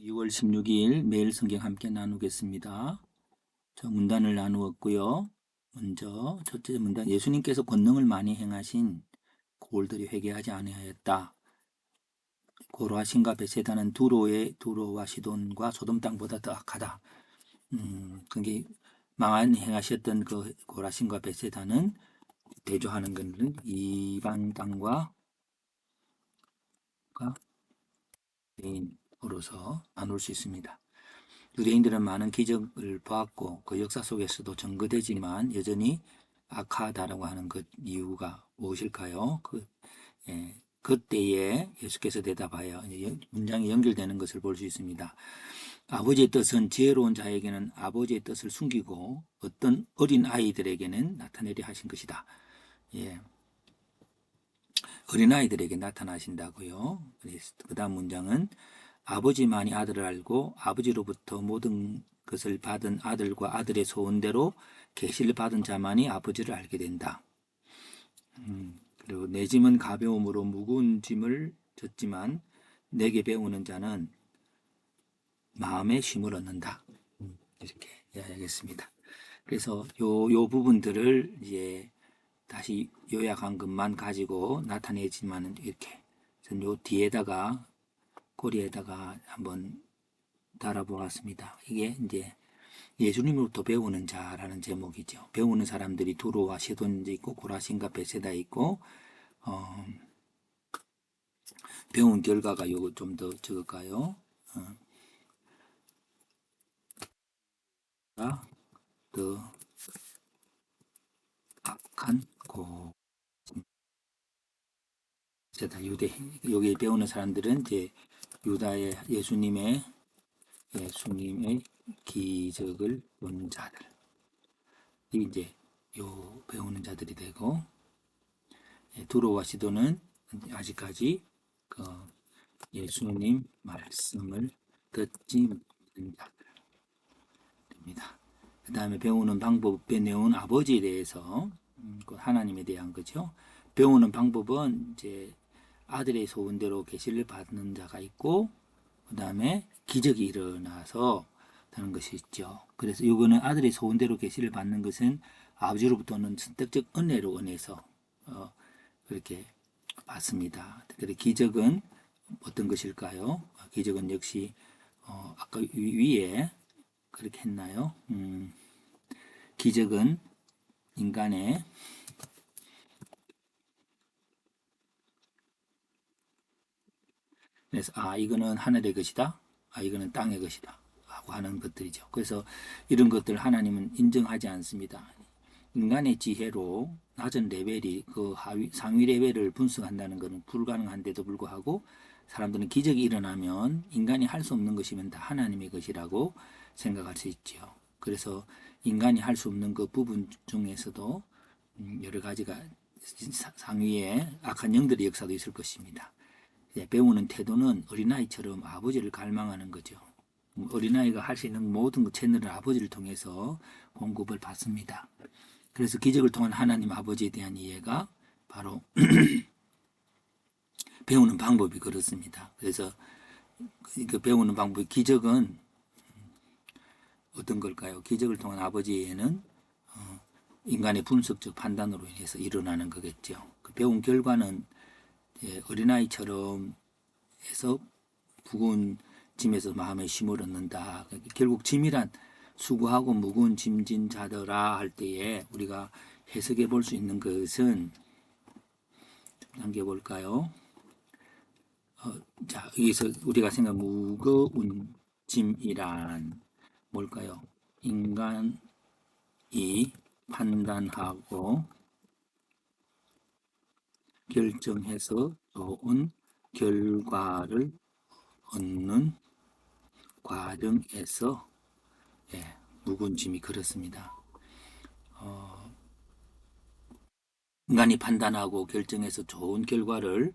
2월 16일 매일 성경 함께 나누겠습니다. 저 문단을 나누었고요. 먼저 첫째 문단, 예수님께서 권능을 많이 행하신 고을들이 회개하지 아니하였다. 고라신과 베세다는 두로와 시돈과 소돔 땅보다 더 악하다. 그게 많이 행하셨던 그 고라신과 베세다는 대조하는 것은 이방 땅과 유대인으로서 나눌 수 있습니다. 유대인들은 많은 기적을 보았고 그 역사 속에서도 증거되지만 여전히 악하다라고 하는 그 이유가 무엇일까요? 그때에 예수께서 대답하여 문장이 연결되는 것을 볼 수 있습니다. 아버지의 뜻은 지혜로운 자에게는 아버지의 뜻을 숨기고 어떤 어린 아이들에게는 나타내려 하신 것이다. 예. 어린아이들에게 나타나신다고요. 그 다음 문장은 아버지만이 아들을 알고 아버지로부터 모든 것을 받은 아들과 아들의 소원대로 계시를 받은 자만이 아버지를 알게 된다. 그리고 내 짐은 가벼움으로 무거운 짐을 졌지만 내게 배우는 자는 마음의 쉼을 얻는다. 이렇게 이야기하겠습니다. 그래서 요 부분들을 이제 다시 요약한 것만 가지고 나타내지만 이렇게 요 뒤에다가 꼬리에다가 한번 달아보았습니다. 이게 이제 예수님으로부터 배우는 자라는 제목이죠. 배우는 사람들이 두로와 시돈이 있고 고라신과 베세다 있고 배운 결과가 요거 좀 더 적을까요? 더 악한 고 베세다 유대 여기 배우는 사람들은 이제 유다의 예수님의 기적을 본 자들 이 이제 요 배우는 자들이 되고 두로와 시도는 아직까지 그 예수님 말씀을 듣지 못하는 자들입니다. 그 다음에 배우는 방법에 내온 아버지에 대해서 하나님에 대한 거죠. 배우는 방법은 이제 아들의 소원대로 계시를 받는 자가 있고 그 다음에 기적이 일어나서 하는 것이 있죠. 그래서 이거는 아들의 소원대로 계시를 받는 것은 아버지로부터는 선택적 은혜로 인해서 그렇게 받습니다. 그래서 기적은 어떤 것일까요? 기적은 역시 아까 위에 그렇게 했나요? 기적은 인간의 그래서 이거는 하늘의 것이다. 이거는 땅의 것이다. 하고 하는 것들이죠. 그래서 이런 것들 하나님은 인정하지 않습니다. 인간의 지혜로 낮은 레벨이 그 상위 레벨을 분석한다는 것은 불가능한데도 불구하고 사람들은 기적이 일어나면 인간이 할 수 없는 것이면 다 하나님의 것이라고 생각할 수 있죠. 그래서 인간이 할 수 없는 그 부분 중에서도 여러 가지가 상위에 악한 영들의 역사도 있을 것입니다. 배우는 태도는 어린아이처럼 아버지를 갈망하는 거죠. 어린아이가 할 수 있는 모든 채널을 아버지를 통해서 공급을 받습니다. 그래서 기적을 통한 하나님 아버지에 대한 이해가 바로 배우는 방법이 그렇습니다. 그래서 그 배우는 방법, 기적은 어떤 걸까요? 기적을 통한 아버지에는 인간의 분석적 판단으로 인해서 일어나는 거겠죠. 그 배운 결과는 어린아이처럼 해서 무거운 짐에서 마음의 쉼을 얻는다. 결국 짐이란 수고하고 무거운 짐진 자더라 할 때에 우리가 해석해 볼 수 있는 것은 남겨볼까요? 자, 여기서 우리가 생각한 무거운 짐이란 뭘까요? 인간이 판단하고 결정해서 좋은 결과를 얻는 과정에서 무거운 짐이 그렇습니다. 인간이 판단하고 결정해서 좋은 결과를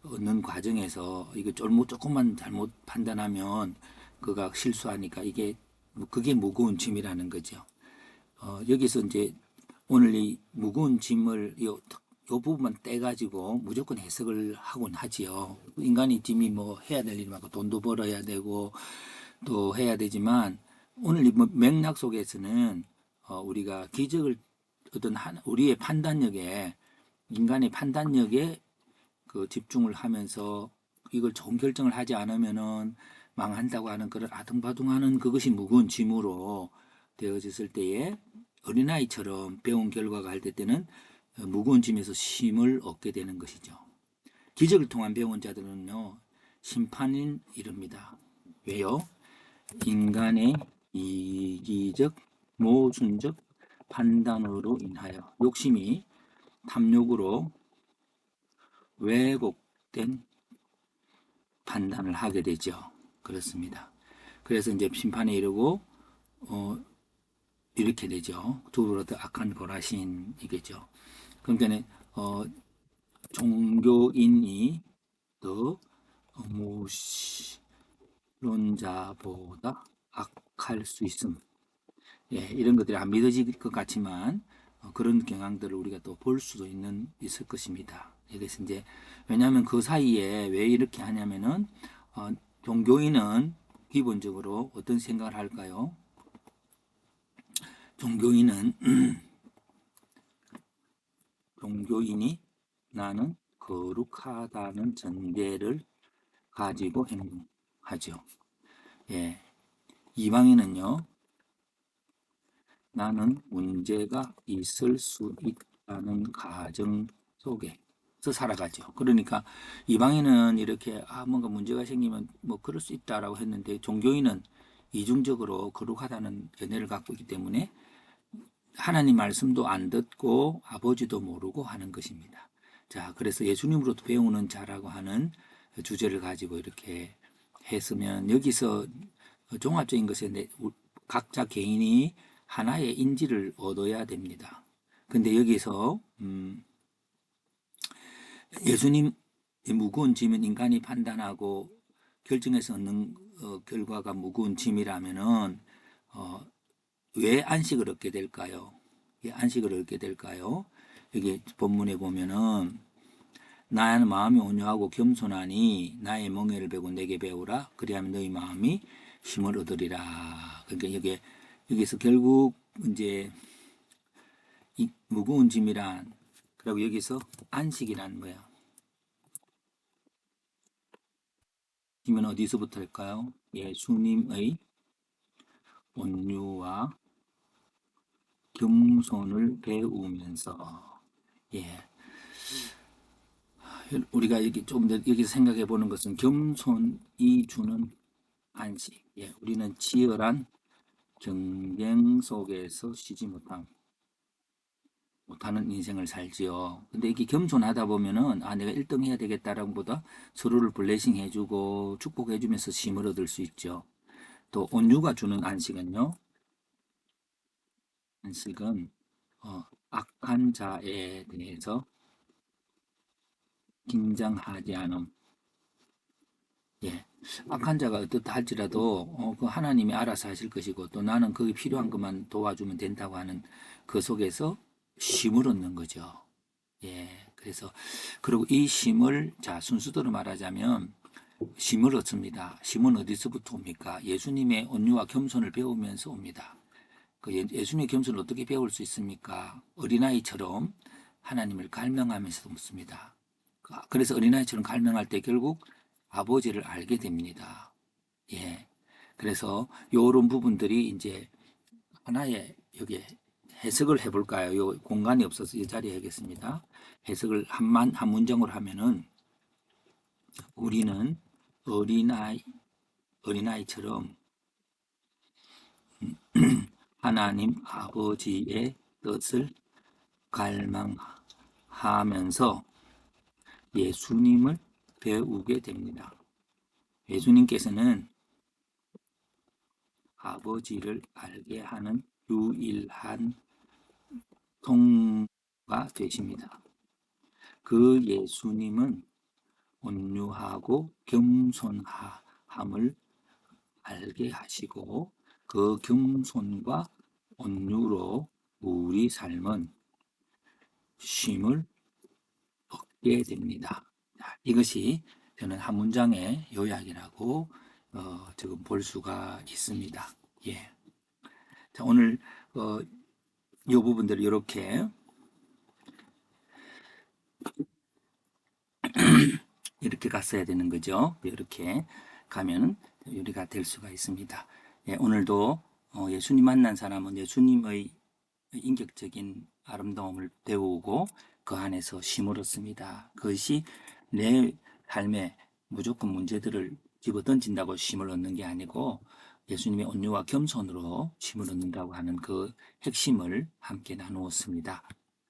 얻는 과정에서 이거 조금만 잘못 판단하면 그가 실수하니까 그게 무거운 짐이라는 거죠. 여기서 이제 오늘 이 무거운 짐을 부분만 떼가지고 무조건 해석을 하곤 하지요. 인간이 짐이 뭐 해야 될 일이 많고 돈도 벌어야 되고 또 해야 되지만 오늘 이 맥락 속에서는 우리가 기적을 어떤 우리의 판단력에 인간의 판단력에 그 집중을 하면서 이걸 좋은 결정을 하지 않으면은 망한다고 하는 그런 아등바등하는 그것이 무거운 짐으로 되어졌을 때에 어린아이처럼 배운 결과가 할 때는 무거운 짐에서 쉼을 얻게 되는 것이죠. 기적을 통한 배운 자들은요, 심판인 이릅니다. 왜요? 인간의 이기적, 모순적 판단으로 인하여 욕심이 탐욕으로 왜곡된 판단을 하게 되죠. 그렇습니다. 그래서 이제 심판에 이르고 이렇게 되죠. 두루로 더 악한 고라신이겠죠. 그러니까 종교인이 더 무신론자보다 악할 수 있음. 예, 이런 것들이 안 믿어질 것 같지만 그런 경향들을 우리가 또 볼 수도 있을 것입니다. 그래서 이제 왜냐하면 그 사이에 왜 이렇게 하냐면은 종교인은 기본적으로 어떤 생각을 할까요? 종교인은 종교인이 나는 거룩하다는 전제를 가지고 행동하죠. 예, 이방인은요, 나는 문제가 있을 수 있다는 가정 속에서 살아가죠. 그러니까 이방인은 이렇게 뭔가 문제가 생기면 뭐 그럴 수 있다라고 했는데 종교인은 이중적으로 거룩하다는 견해를 갖고 있기 때문에 하나님 말씀도 안 듣고 아버지도 모르고 하는 것입니다. 자, 그래서 예수님으로부터 배우는 자라고 하는 주제를 가지고 이렇게 했으면 여기서 종합적인 것에 각자 개인이 하나의 인지를 얻어야 됩니다. 근데 여기서 예수님 무거운 짐은 인간이 판단하고 결정해서 얻는 결과가 무거운 짐이라면은 왜 안식을 얻게 될까요? 왜 안식을 얻게 될까요? 여기 본문에 보면은 나의 마음이 온유하고 겸손하니 나의 멍에를 베고 내게 배우라. 그리하면 너희 마음이 힘을 얻으리라. 그러니까 여기서 결국 이제 이 무거운 짐이란 그리고 여기서 안식이란 뭐야? 짐은 어디서부터일까요? 예수님의 온유와 겸손을 배우면서 예 우리가 여기 좀 더 여기서 생각해 보는 것은 겸손이 주는 안식. 예, 우리는 치열한 경쟁 속에서 쉬지 못하는 인생을 살지요. 근데 이게 겸손하다 보면은 내가 1등 해야 되겠다라는 보다 서로를 블레싱 해주고 축복해주면서 쉼을 얻을 수 있죠. 또 온유가 주는 안식은요. 안식은 악한 자에 대해서 긴장하지 않음. 예. 악한 자가 어떻다 할지라도 그 하나님이 알아서 하실 것이고 또 나는 거기 필요한 것만 도와주면 된다고 하는 그 속에서 쉼을 얻는 거죠. 예. 그래서 그리고 이 쉼을 자 순수대로 말하자면 쉼을 얻습니다. 쉼은 어디서부터 옵니까? 예수님의 온유와 겸손을 배우면서 옵니다. 그 예수님의 겸손을 어떻게 배울 수 있습니까? 어린아이처럼 하나님을 갈망하면서 묻습니다. 그래서 어린아이처럼 갈망할 때 결국 아버지를 알게 됩니다. 예. 그래서 요런 부분들이 이제 하나의 여기 해석을 해볼까요? 요 공간이 없어서 이 자리에 하겠습니다. 해석을 한 문장으로 하면은 우리는 어린아이처럼 하나님 아버지의 뜻을 갈망하면서 예수님을 배우게 됩니다. 예수님께서는 아버지를 알게 하는 유일한 통가 되십니다. 그 예수님은 온유하고 겸손함을 알게 하시고 그 겸손과 온유로 우리 삶은 쉼을 됩니다. 자, 이것이 저는 한 문장의 요약이라고 지금 볼 수가 있습니다. 예. 자, 오늘 이 부분들을 이렇게 갔어야 되는 거죠. 이렇게 가면 우리가 될 수가 있습니다. 예, 오늘도 예수님 만난 사람은 예수님의 인격적인 아름다움을 배우고 그 안에서 쉼을 얻습니다. 그것이 내 삶에 무조건 문제들을 집어던진다고 쉼을 얻는 게 아니고 예수님의 온유와 겸손으로 쉼을 얻는다고 하는 그 핵심을 함께 나누었습니다.